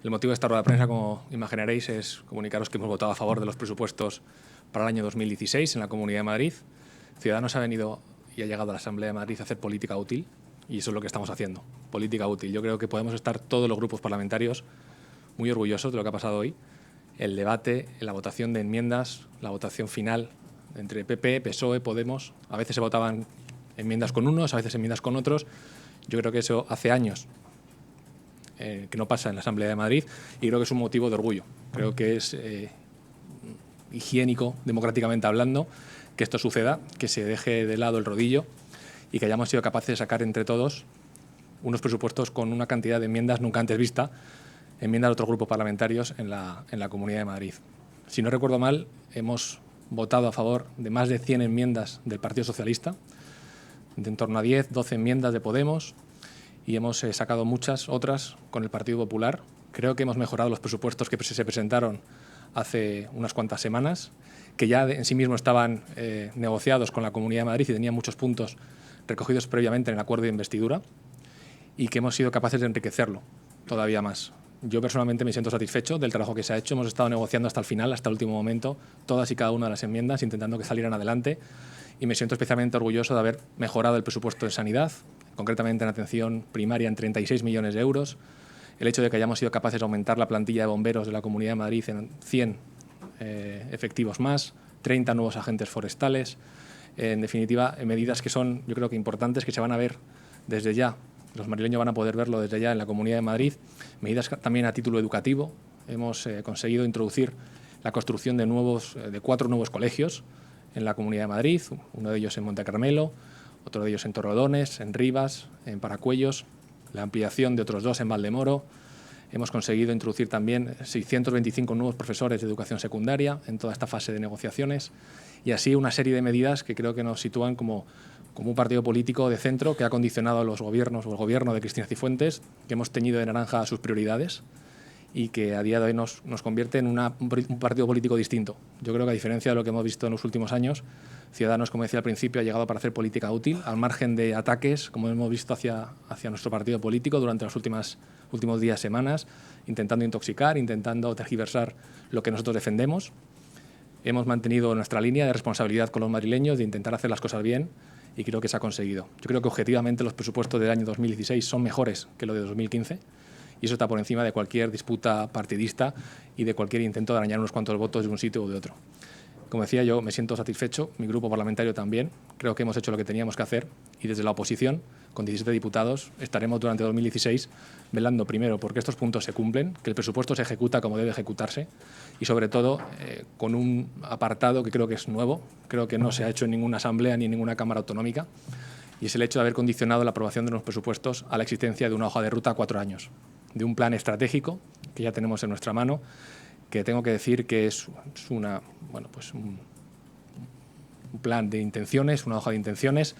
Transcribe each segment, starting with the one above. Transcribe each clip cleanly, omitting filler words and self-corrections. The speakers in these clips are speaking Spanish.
El motivo de esta rueda de prensa, como imaginaréis, es comunicaros que hemos votado a favor de los presupuestos para el año 2016 en la Comunidad de Madrid. Ciudadanos ha venido y ha llegado a la Asamblea de Madrid a hacer política útil, y eso es lo que estamos haciendo, política útil. Yo creo que podemos estar todos los grupos parlamentarios muy orgullosos de lo que ha pasado hoy. El debate, la votación de enmiendas, la votación final entre PP, PSOE, Podemos. A veces se votaban enmiendas con unos, a veces enmiendas con otros. Yo creo que eso hace años que no pasa en la Asamblea de Madrid, y creo que es un motivo de orgullo. Creo que es higiénico, democráticamente hablando, que esto suceda, que se deje de lado el rodillo y que hayamos sido capaces de sacar entre todos unos presupuestos con una cantidad de enmiendas nunca antes vista, enmiendas de otros grupos parlamentarios en la Comunidad de Madrid. Si no recuerdo mal, hemos votado a favor de más de 100 enmiendas del Partido Socialista, de en torno a 10, 12 enmiendas de Podemos, y hemos sacado muchas otras con el Partido Popular. Creo que hemos mejorado los presupuestos que se presentaron hace unas cuantas semanas, que ya en sí mismos estaban negociados con la Comunidad de Madrid y tenían muchos puntos recogidos previamente en el acuerdo de investidura, y que hemos sido capaces de enriquecerlo todavía más. Yo personalmente me siento satisfecho del trabajo que se ha hecho. Hemos estado negociando hasta el final, hasta el último momento, todas y cada una de las enmiendas, intentando que salieran adelante, y me siento especialmente orgulloso de haber mejorado el presupuesto de sanidad, concretamente en atención primaria en 36 millones de euros, el hecho de que hayamos sido capaces de aumentar la plantilla de bomberos de la Comunidad de Madrid en 100 efectivos más, 30 nuevos agentes forestales, en definitiva, medidas que son, yo creo que importantes, que se van a ver desde ya. Los madrileños van a poder verlo desde ya en la Comunidad de Madrid. Medidas también a título educativo. Hemos conseguido introducir la construcción de 4 nuevos colegios en la Comunidad de Madrid, uno de ellos en Monte Carmelo, otro de ellos en Torrelodones, en Rivas, en Paracuellos, la ampliación de otros 2 en Valdemoro. Hemos conseguido introducir también 625 nuevos profesores de educación secundaria en toda esta fase de negociaciones, y así una serie de medidas que creo que nos sitúan como un partido político de centro que ha condicionado a los gobiernos o el gobierno de Cristina Cifuentes, que hemos teñido de naranja sus prioridades y que a día de hoy nos convierte en un partido político distinto. Yo creo que, a diferencia de lo que hemos visto en los últimos años, Ciudadanos, como decía al principio, ha llegado para hacer política útil, al margen de ataques, como hemos visto hacia nuestro partido político durante los últimos días, semanas, intentando intoxicar, intentando tergiversar lo que nosotros defendemos. Hemos mantenido nuestra línea de responsabilidad con los madrileños, de intentar hacer las cosas bien, y creo que se ha conseguido. Yo creo que objetivamente los presupuestos del año 2016 son mejores que los de 2015, y eso está por encima de cualquier disputa partidista y de cualquier intento de arañar unos cuantos votos de un sitio o de otro. Como decía, yo me siento satisfecho, mi grupo parlamentario también. Creo que hemos hecho lo que teníamos que hacer, y desde la oposición, con 17 diputados, estaremos durante 2016 velando primero porque estos puntos se cumplen, que el presupuesto se ejecuta como debe ejecutarse, y sobre todo con un apartado que creo que es nuevo, creo que no se ha hecho en ninguna asamblea ni en ninguna cámara autonómica, y es el hecho de haber condicionado la aprobación de los presupuestos a la existencia de una hoja de ruta a 4 años, de un plan estratégico que ya tenemos en nuestra mano, que tengo que decir que es un plan de intenciones, una hoja de intenciones,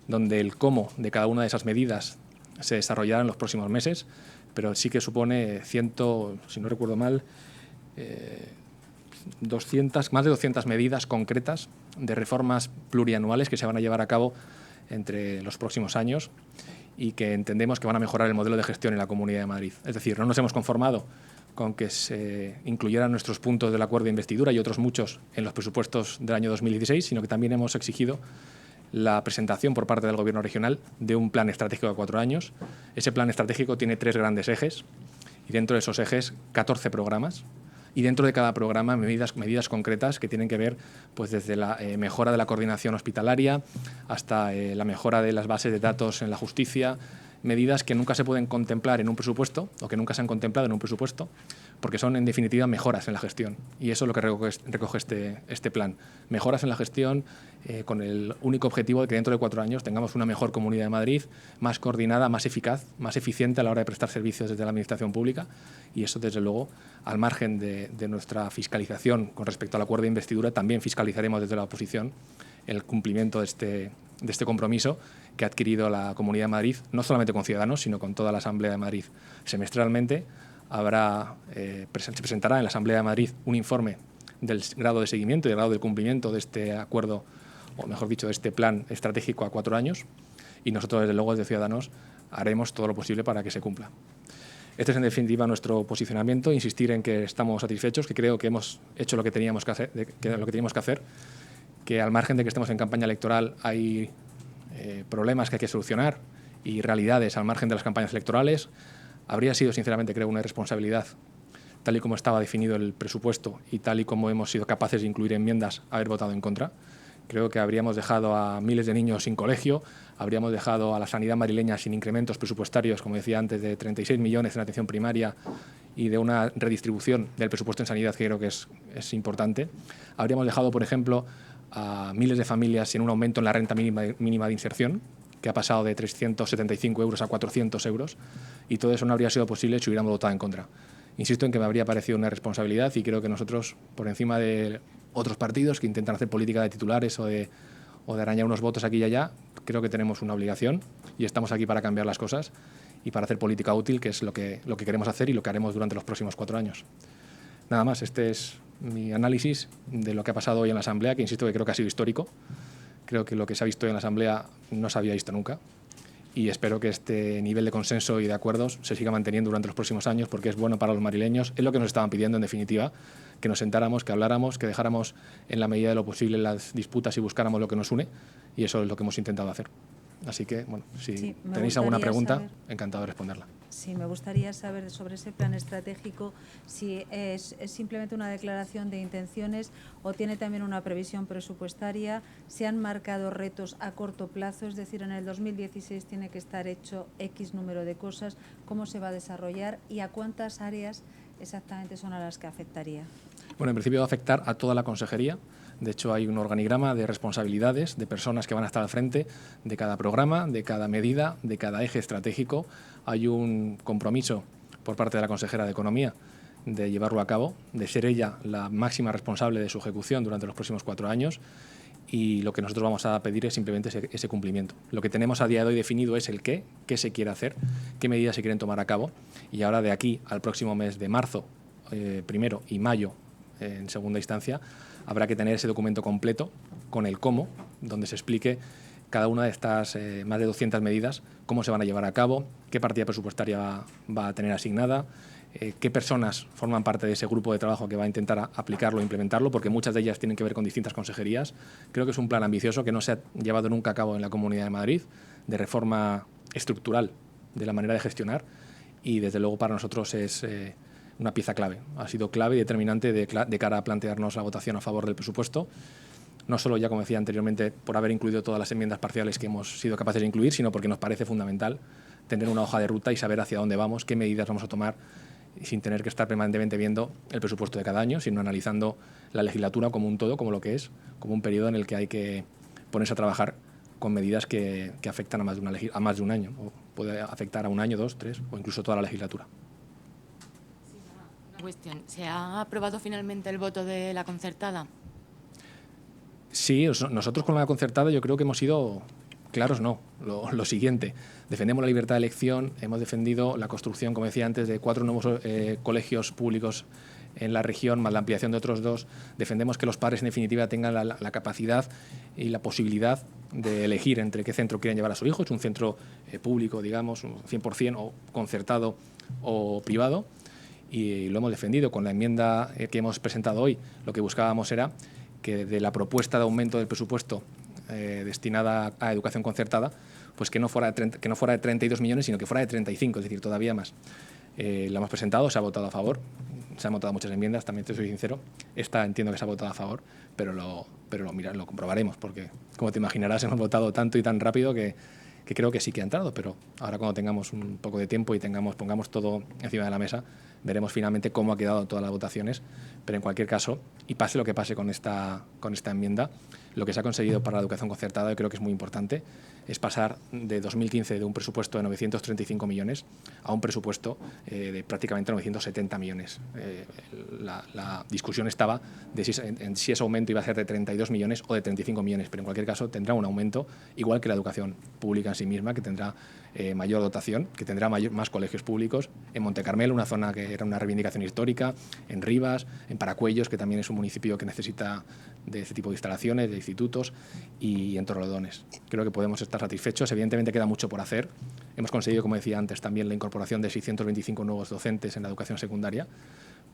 donde el cómo de cada una de esas medidas se desarrollará en los próximos meses, pero sí que supone si no recuerdo mal, más de 200 medidas concretas de reformas plurianuales que se van a llevar a cabo entre los próximos años, y que entendemos que van a mejorar el modelo de gestión en la Comunidad de Madrid. Es decir, no nos hemos conformado con que se incluyeran nuestros puntos del acuerdo de investidura y otros muchos en los presupuestos del año 2016, sino que también hemos exigido la presentación por parte del Gobierno regional de un plan estratégico de 4 años. Ese plan estratégico tiene 3 grandes ejes, y dentro de esos ejes 14 programas, y dentro de cada programa medidas concretas que tienen que ver pues desde la mejora de la coordinación hospitalaria hasta la mejora de las bases de datos en la justicia, medidas que nunca se pueden contemplar en un presupuesto, o que nunca se han contemplado en un presupuesto, porque son en definitiva mejoras en la gestión, y eso es lo que recoge este plan. Mejoras en la gestión con el único objetivo de que dentro de 4 años tengamos una mejor Comunidad de Madrid, más coordinada, más eficaz, más eficiente a la hora de prestar servicios desde la Administración Pública, y eso, desde luego, al margen de nuestra fiscalización con respecto al acuerdo de investidura, también fiscalizaremos desde la oposición el cumplimiento de este compromiso que ha adquirido la Comunidad de Madrid, no solamente con Ciudadanos, sino con toda la Asamblea de Madrid. Semestralmente se presentará en la Asamblea de Madrid un informe del grado de seguimiento y del grado de cumplimiento de este acuerdo, o mejor dicho, de este plan estratégico a 4 años, y nosotros, desde luego, desde Ciudadanos, haremos todo lo posible para que se cumpla. Este es, en definitiva, nuestro posicionamiento, insistir en que estamos satisfechos, que creo que hemos hecho lo que teníamos que hacer, que al margen de que estemos en campaña electoral hay problemas que hay que solucionar y realidades al margen de las campañas electorales. Habría sido, sinceramente, creo, una irresponsabilidad, tal y como estaba definido el presupuesto y tal y como hemos sido capaces de incluir enmiendas, haber votado en contra. Creo que habríamos dejado a miles de niños sin colegio, habríamos dejado a la sanidad madrileña sin incrementos presupuestarios, como decía antes, de 36 millones en atención primaria y de una redistribución del presupuesto en sanidad que creo que es importante. Habríamos dejado, por ejemplo, a miles de familias sin un aumento en la renta mínima de inserción, que ha pasado de 375 euros a 400 euros, y todo eso no habría sido posible si hubiéramos votado en contra. Insisto en que me habría parecido una responsabilidad y creo que nosotros, por encima de otros partidos que intentan hacer política de titulares o de arañar unos votos aquí y allá, creo que tenemos una obligación y estamos aquí para cambiar las cosas y para hacer política útil, que es lo que queremos hacer y lo que haremos durante los próximos 4 años. Nada más, este es mi análisis de lo que ha pasado hoy en la Asamblea, que insisto que creo que ha sido histórico. Creo que lo que se ha visto hoy en la Asamblea no se había visto nunca y espero que este nivel de consenso y de acuerdos se siga manteniendo durante los próximos años porque es bueno para los madrileños, es lo que nos estaban pidiendo en definitiva, que nos sentáramos, que habláramos, que dejáramos en la medida de lo posible las disputas y buscáramos lo que nos une y eso es lo que hemos intentado hacer. Así que, bueno, si tenéis alguna pregunta, encantado de responderla. Sí, me gustaría saber sobre ese plan estratégico, si es simplemente una declaración de intenciones o tiene también una previsión presupuestaria, si han marcado retos a corto plazo, es decir, en el 2016 tiene que estar hecho X número de cosas, cómo se va a desarrollar y a cuántas áreas exactamente son a las que afectaría. Bueno, en principio va a afectar a toda la consejería. De hecho, hay un organigrama de responsabilidades de personas que van a estar al frente de cada programa, de cada medida, de cada eje estratégico. Hay un compromiso por parte de la consejera de Economía de llevarlo a cabo, de ser ella la máxima responsable de su ejecución durante los próximos 4 años y lo que nosotros vamos a pedir es simplemente ese cumplimiento. Lo que tenemos a día de hoy definido es el qué se quiere hacer, qué medidas se quieren tomar a cabo y ahora de aquí al próximo mes de marzo, primero, y mayo, en segunda instancia, habrá que tener ese documento completo con el cómo, donde se explique cada una de estas más de 200 medidas, cómo se van a llevar a cabo, qué partida presupuestaria va a tener asignada, qué personas forman parte de ese grupo de trabajo que va a intentar aplicarlo e implementarlo, porque muchas de ellas tienen que ver con distintas consejerías. Creo que es un plan ambicioso que no se ha llevado nunca a cabo en la Comunidad de Madrid, de reforma estructural de la manera de gestionar y desde luego para nosotros es una pieza clave. Ha sido clave y determinante de cara a plantearnos la votación a favor del presupuesto, no solo, ya como decía anteriormente, por haber incluido todas las enmiendas parciales que hemos sido capaces de incluir, sino porque nos parece fundamental tener una hoja de ruta y saber hacia dónde vamos, qué medidas vamos a tomar, sin tener que estar permanentemente viendo el presupuesto de cada año, sino analizando la legislatura como un todo, como lo que es, como un periodo en el que hay que ponerse a trabajar con medidas que afectan a más de un año, o puede afectar a 1 año, 2, 3 o incluso toda la legislatura. Cuestión. ¿Se ha aprobado finalmente el voto de la concertada? Sí, nosotros con la concertada yo creo que hemos sido claros, lo siguiente. Defendemos la libertad de elección, hemos defendido la construcción, como decía antes, de 4 nuevos colegios públicos en la región, más la ampliación de otros 2. Defendemos que los padres, en definitiva, tengan la capacidad y la posibilidad de elegir entre qué centro quieren llevar a su hijo. Es un centro público, digamos, 100% o concertado o privado. Y lo hemos defendido con la enmienda que hemos presentado hoy. Lo que buscábamos era que de la propuesta de aumento del presupuesto destinada a educación concertada, pues que no fuera de 32 millones, sino que fuera de 35, es decir, todavía más. La hemos presentado, se ha votado a favor, se han votado muchas enmiendas, también te soy sincero. Esta entiendo que se ha votado a favor, pero lo comprobaremos, porque, como te imaginarás, hemos votado tanto y tan rápido que creo que sí que ha entrado, pero ahora cuando tengamos un poco de tiempo y pongamos todo encima de la mesa, veremos finalmente cómo ha quedado todas las votaciones, pero en cualquier caso, y pase lo que pase con esta enmienda, lo que se ha conseguido para la educación concertada, yo creo que es muy importante, es pasar de 2015 de un presupuesto de 935 millones a un presupuesto de prácticamente 970 millones. La discusión estaba de si ese aumento iba a ser de 32 millones o de 35 millones, pero en cualquier caso tendrá un aumento, igual que la educación pública en sí misma, que tendrá mayor dotación, que tendrá más colegios públicos. En Montecarmelo, una zona que era una reivindicación histórica, en Rivas, en Paracuellos, que también es un municipio que necesita de este tipo de instalaciones, de institutos, y en Torrelodones. Creo que podemos estar satisfechos. Evidentemente queda mucho por hacer. Hemos conseguido, como decía antes, también la incorporación de 625 nuevos docentes en la educación secundaria,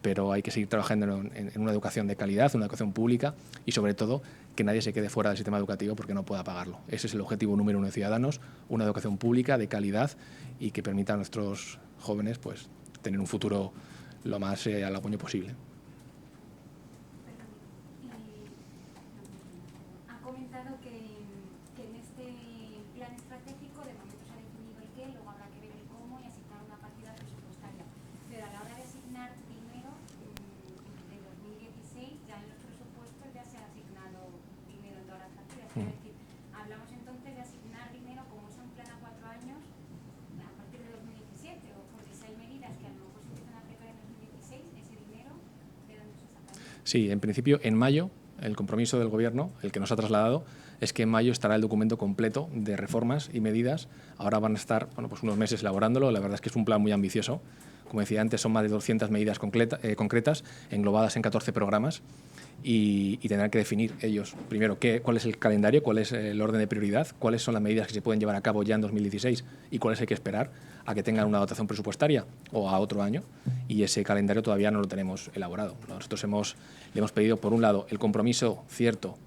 pero hay que seguir trabajando en una educación de calidad, una educación pública y, sobre todo, que nadie se quede fuera del sistema educativo porque no pueda pagarlo. Ese es el objetivo número 1 de Ciudadanos, una educación pública de calidad y que permita a nuestros jóvenes pues, tener un futuro lo más halagüeño posible. Ha comentado que en este plan estratégico de momento se ha definido el qué, luego habrá que ver el cómo y asignar una partida presupuestaria. Pero a la hora de asignar dinero de 2016, ya en los presupuestos ya se ha asignado dinero en todas las partidas. Es decir, hablamos entonces de asignar dinero como es un plan a 4 años a partir de 2017, o porque si hay medidas que a lo mejor se empiezan a aplicar en 2016, ese dinero, ¿de dónde se saca? Sí, en principio, en mayo, el compromiso del Gobierno, el que nos ha trasladado, es que en mayo estará el documento completo de reformas y medidas. Ahora van a estar pues unos meses elaborándolo. La verdad es que es un plan muy ambicioso. Como decía antes, son más de 200 medidas concretas, englobadas en 14 programas, y tendrán que definir ellos, primero, cuál es el calendario, cuál es el orden de prioridad, cuáles son las medidas que se pueden llevar a cabo ya en 2016 y cuáles hay que esperar a que tengan una dotación presupuestaria o a otro año, y ese calendario todavía no lo tenemos elaborado. Nosotros le hemos pedido, por un lado, el compromiso cierto,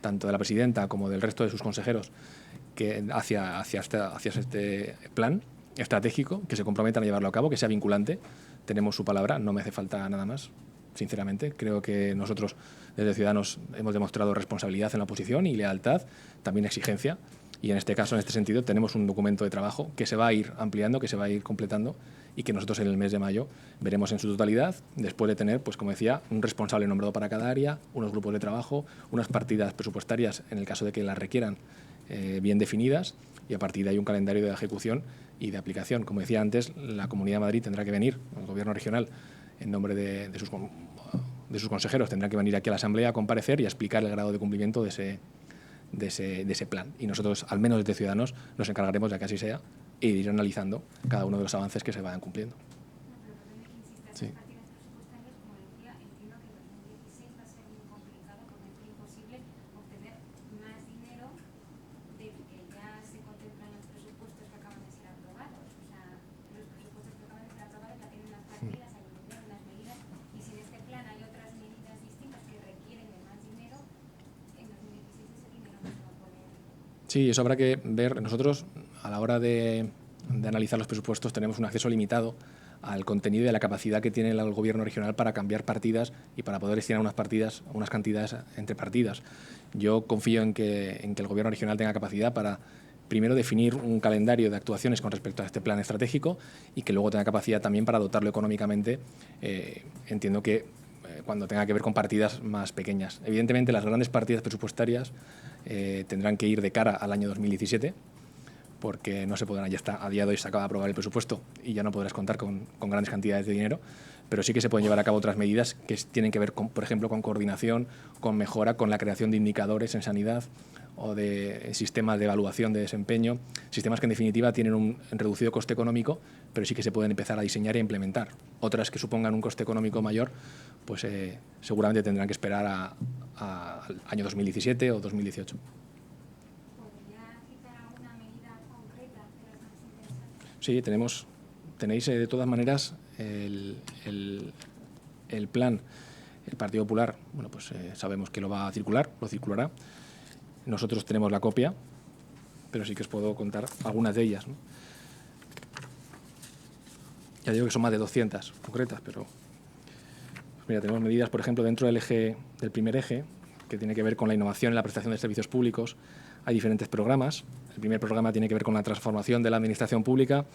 tanto de la presidenta como del resto de sus consejeros, que hacia este plan estratégico, que se comprometan a llevarlo a cabo, que sea vinculante. Tenemos su palabra, no me hace falta nada más, sinceramente. Creo que nosotros, desde Ciudadanos, hemos demostrado responsabilidad en la oposición y lealtad, también exigencia. Y en este caso, en este sentido, tenemos un documento de trabajo que se va a ir ampliando, que se va a ir completando y que nosotros en el mes de mayo veremos en su totalidad, después de tener, pues como decía, un responsable nombrado para cada área, unos grupos de trabajo, unas partidas presupuestarias, en el caso de que las requieran, bien definidas, y a partir de ahí un calendario de ejecución y de aplicación. Como decía antes, la Comunidad de Madrid tendrá que venir, el Gobierno regional, en nombre de sus consejeros, tendrá que venir aquí a la Asamblea a comparecer y a explicar el grado de cumplimiento de ese plan. Y nosotros, al menos desde Ciudadanos, nos encargaremos de que así sea e ir analizando cada uno de los avances que se vayan cumpliendo. Sí. Sí, eso habrá que ver. Nosotros, a la hora de analizar los presupuestos, tenemos un acceso limitado al contenido y a la capacidad que tiene el Gobierno regional para cambiar partidas y para poder destinar unas cantidades entre partidas. Yo confío en que el Gobierno regional tenga capacidad para, primero, definir un calendario de actuaciones con respecto a este plan estratégico y que luego tenga capacidad también para dotarlo económicamente. Entiendo que cuando tenga que ver con partidas más pequeñas. Evidentemente, las grandes partidas presupuestarias tendrán que ir de cara al año 2017, porque no se podrán, ya está, a día de hoy se acaba de aprobar el presupuesto y ya no podrás contar con grandes cantidades de dinero, pero sí que se pueden llevar a cabo otras medidas que tienen que ver, por ejemplo, con coordinación, con mejora, con la creación de indicadores en sanidad o de sistemas de evaluación de desempeño, sistemas que en definitiva tienen un reducido coste económico, pero sí que se pueden empezar a diseñar e implementar. Otras que supongan un coste económico mayor, pues seguramente tendrán que esperar al año 2017 o 2018. Sí, tenéis de todas maneras el plan. El Partido Popular, bueno, pues sabemos que lo circulará. Nosotros tenemos la copia, pero sí que os puedo contar algunas de ellas, ¿no? Ya digo que son más de 200 concretas, pero pues mira, tenemos medidas, por ejemplo, dentro del primer eje, que tiene que ver con la innovación en la prestación de servicios públicos. Hay diferentes programas. El primer programa tiene que ver con la transformación de la administración pública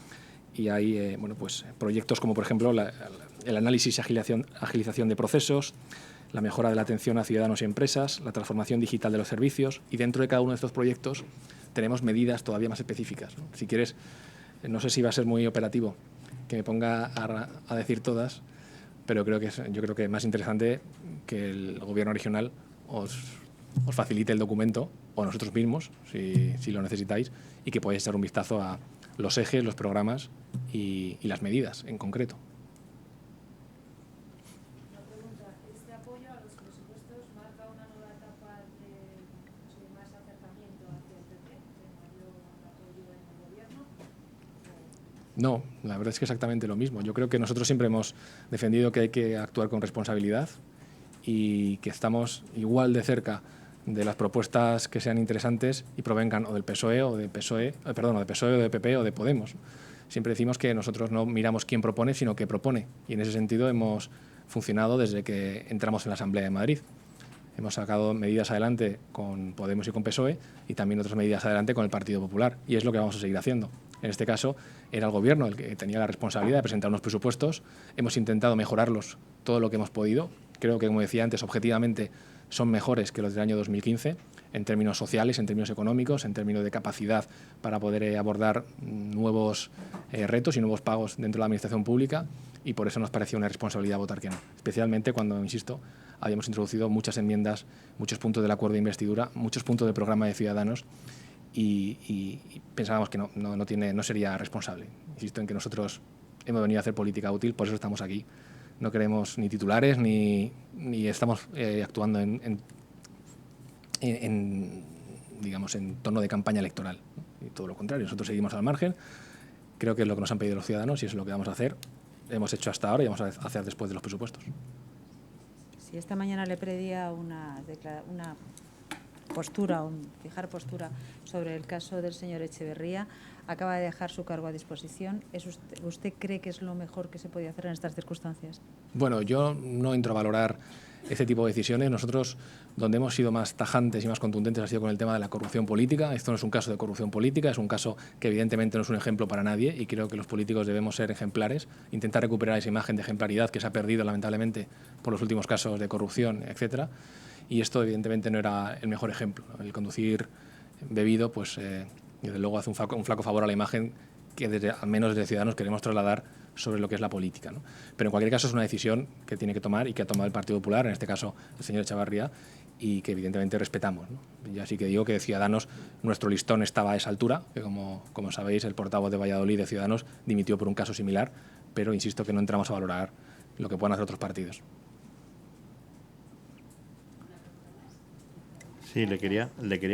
y hay pues proyectos como, por ejemplo, el análisis y agilización de procesos, la mejora de la atención a ciudadanos y empresas, la transformación digital de los servicios, y dentro de cada uno de estos proyectos tenemos medidas todavía más específicas, ¿no? Si quieres, no sé si va a ser muy operativo que me ponga a decir todas, pero yo creo que es más interesante que el Gobierno regional os facilite el documento, o nosotros mismos, si lo necesitáis, y que podáis echar un vistazo a los ejes, los programas y las medidas en concreto. ¿Este apoyo a los presupuestos marca una nueva etapa de más acercamiento hacia el PP, de mayor apoyo en el gobierno? No, la verdad es que exactamente lo mismo. Yo creo que nosotros siempre hemos defendido que hay que actuar con responsabilidad y que estamos igual de cerca de las propuestas que sean interesantes y provengan o del PSOE o de PSOE, o de PSOE o de PP o de Podemos. Siempre decimos que nosotros no miramos quién propone, sino qué propone. Y en ese sentido hemos funcionado desde que entramos en la Asamblea de Madrid. Hemos sacado medidas adelante con Podemos y con PSOE y también otras medidas adelante con el Partido Popular. Y es lo que vamos a seguir haciendo. En este caso, era el Gobierno el que tenía la responsabilidad de presentar unos presupuestos. Hemos intentado mejorarlos todo lo que hemos podido. Creo que, como decía antes, objetivamente son mejores que los del año 2015, en términos sociales, en términos económicos, en términos de capacidad para poder abordar nuevos retos y nuevos pagos dentro de la Administración pública, y por eso nos parecía una responsabilidad votar que no. Especialmente cuando, insisto, habíamos introducido muchas enmiendas, muchos puntos del acuerdo de investidura, muchos puntos del programa de Ciudadanos, y pensábamos que no sería responsable. Insisto en que nosotros hemos venido a hacer política útil, por eso estamos aquí. No queremos ni titulares ni estamos actuando digamos, en tono de campaña electoral, ¿no? Y todo lo contrario, nosotros seguimos al margen. Creo que es lo que nos han pedido los ciudadanos y es lo que vamos a hacer. Hemos hecho hasta ahora y vamos a hacer después de los presupuestos. Si esta mañana le pedía una postura, fijar postura sobre el caso del señor Echeverría, acaba de dejar su cargo a disposición. ¿Usted cree que es lo mejor que se podía hacer en estas circunstancias? Bueno, yo no entro a valorar este tipo de decisiones. Nosotros, donde hemos sido más tajantes y más contundentes, ha sido con el tema de la corrupción política. Esto no es un caso de corrupción política, es un caso que evidentemente no es un ejemplo para nadie, y creo que los políticos debemos ser ejemplares, intentar recuperar esa imagen de ejemplaridad que se ha perdido lamentablemente por los últimos casos de corrupción, etcétera. Y esto evidentemente no era el mejor ejemplo, ¿no? El conducir bebido, pues desde luego hace un flaco favor a la imagen que al menos desde Ciudadanos queremos trasladar sobre lo que es la política, ¿no? Pero en cualquier caso es una decisión que tiene que tomar y que ha tomado el Partido Popular, en este caso el señor Echevarría, y que evidentemente respetamos, ¿no? Yo así que digo que de Ciudadanos nuestro listón estaba a esa altura, que como sabéis el portavoz de Valladolid de Ciudadanos dimitió por un caso similar, pero insisto que no entramos a valorar lo que puedan hacer otros partidos. Sí, le quería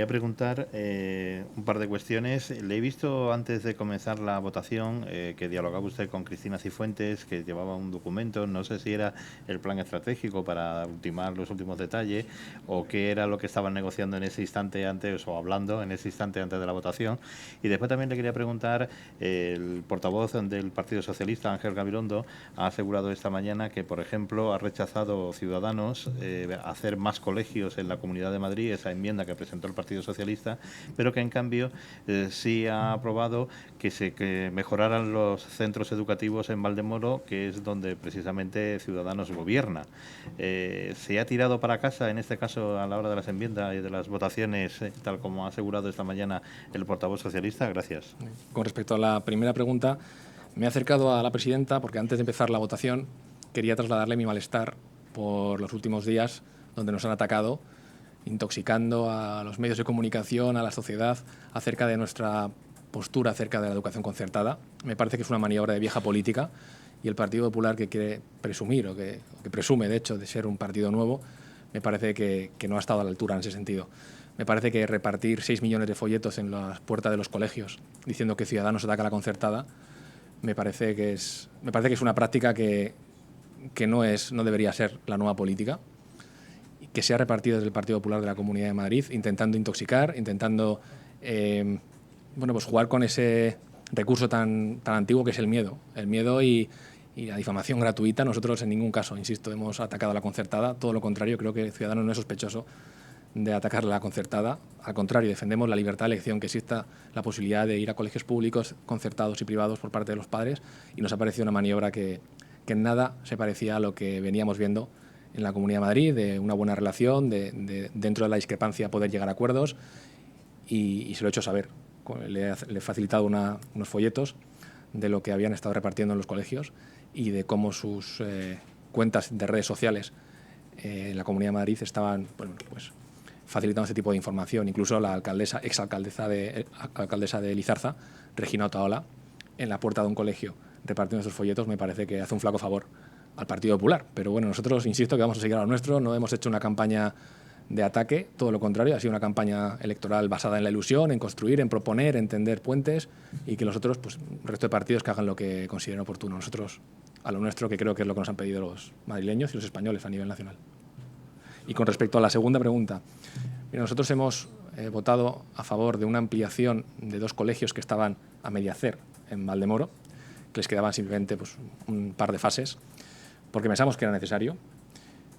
preguntar un par de cuestiones. Le he visto antes de comenzar la votación que dialogaba usted con Cristina Cifuentes, que llevaba un documento, no sé si era el plan estratégico para ultimar los últimos detalles o qué era lo que estaban negociando en ese instante antes, o hablando en ese instante antes de la votación. Y después también le quería preguntar, el portavoz del Partido Socialista, Ángel Gabilondo, ha asegurado esta mañana que, por ejemplo, ha rechazado Ciudadanos hacer más colegios en la Comunidad de Madrid, esa enmienda que presentó el Partido Socialista, pero que en cambio sí ha aprobado que mejoraran los centros educativos en Valdemoro, que es donde precisamente Ciudadanos gobierna. ¿Se ha tirado para casa, en este caso, a la hora de las enmiendas y de las votaciones, tal como ha asegurado esta mañana el portavoz socialista? Gracias. Con respecto a la primera pregunta, me he acercado a la presidenta porque antes de empezar la votación quería trasladarle mi malestar por los últimos días donde nos han atacado, intoxicando a los medios de comunicación, a la sociedad, acerca de nuestra postura acerca de la educación concertada. Me parece que es una maniobra de vieja política, y el Partido Popular, que quiere presumir, o que presume de hecho de ser un partido nuevo, me parece que no ha estado a la altura en ese sentido. Me parece que repartir 6 millones de folletos en las puertas de los colegios diciendo que Ciudadanos ataca a la concertada, me parece que es una práctica que no debería ser la nueva política, que se ha repartido desde el Partido Popular de la Comunidad de Madrid, intentando intoxicar, intentando pues jugar con ese recurso tan antiguo que es el miedo y la difamación gratuita. Nosotros en ningún caso, insisto, hemos atacado a la concertada, todo lo contrario. Creo que Ciudadanos no es sospechoso de atacar a la concertada, al contrario, defendemos la libertad de elección, que exista la posibilidad de ir a colegios públicos, concertados y privados por parte de los padres, y nos ha parecido una maniobra que en nada se parecía a lo que veníamos viendo en la Comunidad de Madrid, de una buena relación, de dentro de la discrepancia poder llegar a acuerdos, y se lo he hecho saber. Le he facilitado unos folletos de lo que habían estado repartiendo en los colegios y de cómo sus cuentas de redes sociales en la Comunidad de Madrid estaban facilitando este tipo de información. Incluso la exalcaldesa de Lizarza, Regina Otaola, en la puerta de un colegio repartiendo estos folletos, me parece que hace un flaco favor al Partido Popular. Pero bueno, nosotros, insisto, que vamos a seguir a lo nuestro, no hemos hecho una campaña de ataque, todo lo contrario, ha sido una campaña electoral basada en la ilusión, en construir, en proponer, en tender puentes, y que los otros, pues el resto de partidos, que hagan lo que consideren oportuno. Nosotros a lo nuestro, que creo que es lo que nos han pedido los madrileños y los españoles a nivel nacional. Y con respecto a la segunda pregunta, mira, nosotros hemos votado a favor de una ampliación de 2 colegios que estaban a medio hacer en Valdemoro, que les quedaban simplemente pues, un par de fases, porque pensamos que era necesario.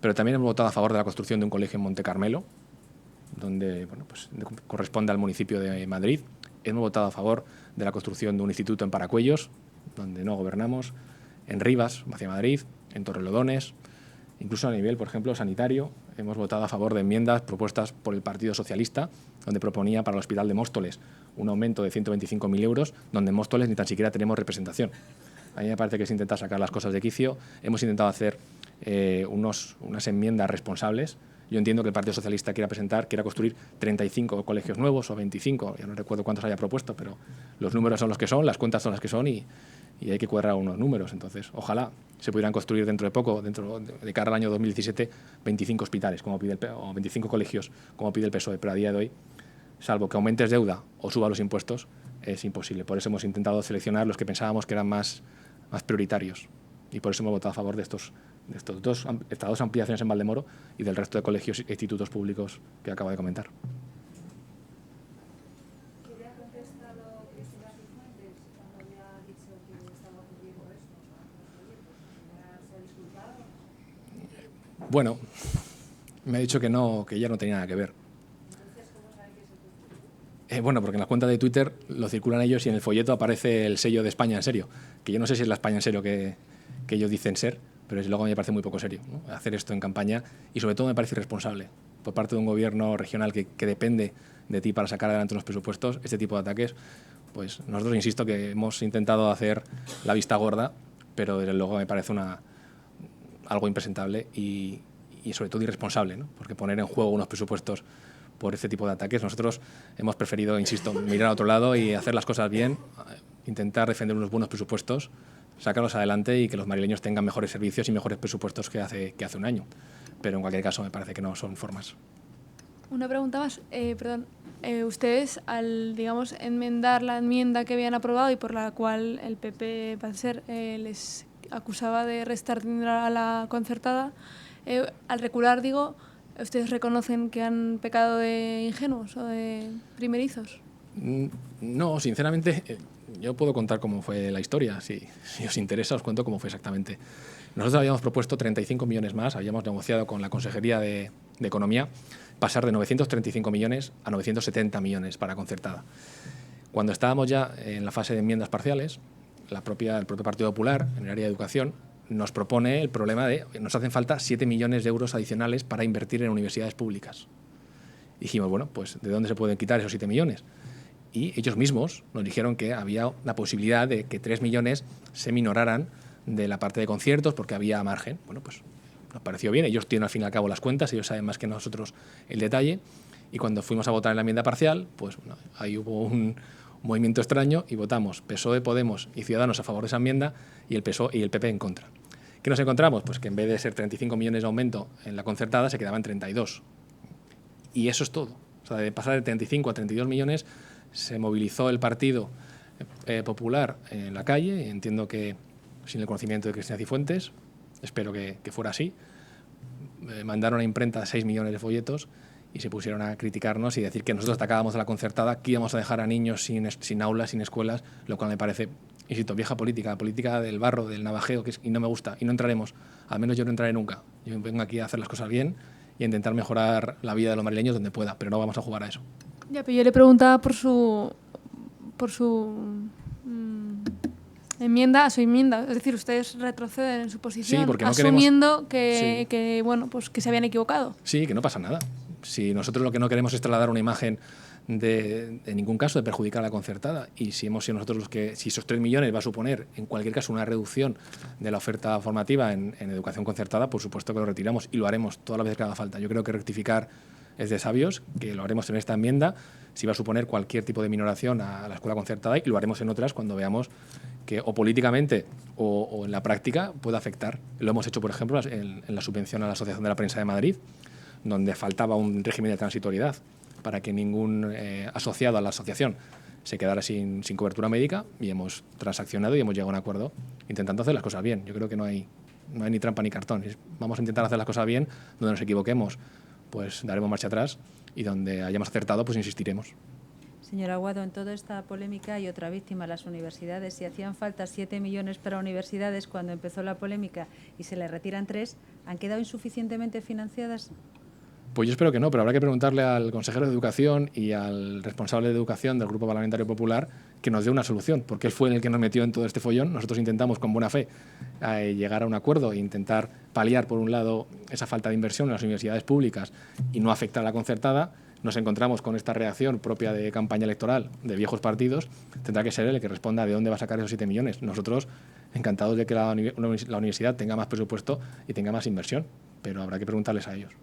Pero también hemos votado a favor de la construcción de un colegio en Monte Carmelo, donde bueno, pues, corresponde al municipio de Madrid. Hemos votado a favor de la construcción de un instituto en Paracuellos, donde no gobernamos, en Rivas, hacia Madrid, en Torrelodones, incluso a nivel, por ejemplo, sanitario. Hemos votado a favor de enmiendas propuestas por el Partido Socialista, donde proponía para el Hospital de Móstoles un aumento de 125.000 euros, donde en Móstoles ni tan siquiera tenemos representación. A mí me parece que es intentar sacar las cosas de quicio. Hemos intentado hacer unas enmiendas responsables. Yo entiendo que el Partido Socialista quiera construir 35 colegios nuevos o 25, ya no recuerdo cuántos haya propuesto, pero los números son los que son, las cuentas son las que son y hay que cuadrar unos números. Entonces, ojalá se pudieran construir dentro de poco, de cara al año 2017, 25 hospitales o 25 colegios, como pide el PSOE, pero a día de hoy, salvo que aumentes deuda o suba los impuestos, es imposible. Por eso hemos intentado seleccionar los que pensábamos que eran más prioritarios y por eso hemos votado a favor de estas 2 ampliaciones en Valdemoro y del resto de colegios e institutos públicos que acabo de comentar. ¿Qué le ha contestado Cristina Cifuentes cuando le ha dicho que estaba ocurriendo esto? ¿Se ha disculpado? Bueno, me ha dicho que no, que ella no tenía nada que ver. Entonces, ¿cómo sabe que se ocurrió? Bueno, porque en las cuentas de Twitter lo circulan ellos y en el folleto aparece el sello de España en serio, que yo no sé si es la España en serio que ellos dicen ser, pero desde luego a mí me parece muy poco serio, ¿no? Hacer esto en campaña y sobre todo me parece irresponsable por parte de un gobierno regional que depende de ti para sacar adelante unos presupuestos. Este tipo de ataques, pues nosotros insisto que hemos intentado hacer la vista gorda, pero desde luego me parece algo impresentable y sobre todo irresponsable, ¿no? Porque poner en juego unos presupuestos por este tipo de ataques, nosotros hemos preferido, insisto, mirar a otro lado y hacer las cosas bien, intentar defender unos buenos presupuestos, sacarlos adelante y que los madrileños tengan mejores servicios y mejores presupuestos que hace un año. Pero en cualquier caso me parece que no son formas. Una pregunta más, ustedes al, digamos, enmendar la enmienda que habían aprobado y por la cual el PP, parece ser, les acusaba de restar dinero a la concertada, al recular, digo, ¿ustedes reconocen que han pecado de ingenuos o de primerizos? No, sinceramente, yo puedo contar cómo fue la historia. Si os interesa, os cuento cómo fue exactamente. Nosotros habíamos propuesto 35 millones más, habíamos negociado con la Consejería de Economía pasar de 935 millones a 970 millones para concertada. Cuando estábamos ya en la fase de enmiendas parciales, el propio Partido Popular, en el área de educación, nos propone el problema de que nos hacen falta 7 millones de euros adicionales para invertir en universidades públicas. Y dijimos, bueno, pues ¿de dónde se pueden quitar esos 7 millones? Y ellos mismos nos dijeron que había la posibilidad de que 3 millones se minoraran de la parte de conciertos porque había margen. Bueno, pues nos pareció bien. Ellos tienen al fin y al cabo las cuentas, ellos saben más que nosotros el detalle. Y cuando fuimos a votar en la enmienda parcial, pues bueno, ahí hubo un movimiento extraño y votamos PSOE, Podemos y Ciudadanos a favor de esa enmienda y el PSOE y el PP en contra. ¿Qué nos encontramos? Pues que en vez de ser 35 millones de aumento en la concertada, se quedaban 32. Y eso es todo. O sea, de pasar de 35 a 32 millones se movilizó el Partido Popular en la calle, y entiendo que sin el conocimiento de Cristina Cifuentes, espero que fuera así. Mandaron a imprenta 6 millones de folletos y se pusieron a criticarnos y decir que nosotros atacábamos a la concertada, que íbamos a dejar a niños sin aulas, sin escuelas, lo cual me parece, insisto, vieja política, la política del barro, del navajeo, y no me gusta, y no entraremos, al menos yo no entraré nunca. Yo vengo aquí a hacer las cosas bien y a intentar mejorar la vida de los madrileños donde pueda, pero no vamos a jugar a eso. Ya, pero yo le preguntaba por su enmienda a su enmienda, es decir, ustedes retroceden en su posición, sí, porque no asumiendo queremos, que bueno, pues que se habían equivocado. Sí, que no pasa nada. Si nosotros lo que no queremos es trasladar una imagen de en ningún caso de perjudicar a la concertada, y si hemos sido nosotros los que, si esos 3 millones va a suponer en cualquier caso una reducción de la oferta formativa en educación concertada, por supuesto que lo retiramos y lo haremos todas las veces que haga falta. Yo creo que rectificar es de sabios, que lo haremos en esta enmienda, si va a suponer cualquier tipo de minoración a la escuela concertada, y lo haremos en otras cuando veamos que o políticamente o en la práctica puede afectar. Lo hemos hecho, por ejemplo, en la subvención a la Asociación de la Prensa de Madrid, donde faltaba un régimen de transitoriedad para que ningún asociado a la asociación se quedara sin cobertura médica, y hemos transaccionado y hemos llegado a un acuerdo intentando hacer las cosas bien. Yo creo que no hay ni trampa ni cartón. Vamos a intentar hacer las cosas bien. Donde nos equivoquemos, pues daremos marcha atrás, y donde hayamos acertado, pues insistiremos. Señor Aguado, en toda esta polémica hay otra víctima, las universidades. Si hacían falta 7 millones para universidades cuando empezó la polémica y se le retiran 3, ¿han quedado insuficientemente financiadas? Pues yo espero que no, pero habrá que preguntarle al consejero de Educación y al responsable de Educación del Grupo Parlamentario Popular que nos dé una solución, porque él fue el que nos metió en todo este follón. Nosotros intentamos, con buena fe, llegar a un acuerdo e intentar paliar, por un lado, esa falta de inversión en las universidades públicas y no afectar a la concertada. Nos encontramos con esta reacción propia de campaña electoral de viejos partidos. Tendrá que ser él el que responda de dónde va a sacar esos 7 millones. Nosotros, encantados de que la universidad tenga más presupuesto y tenga más inversión, pero habrá que preguntarles a ellos.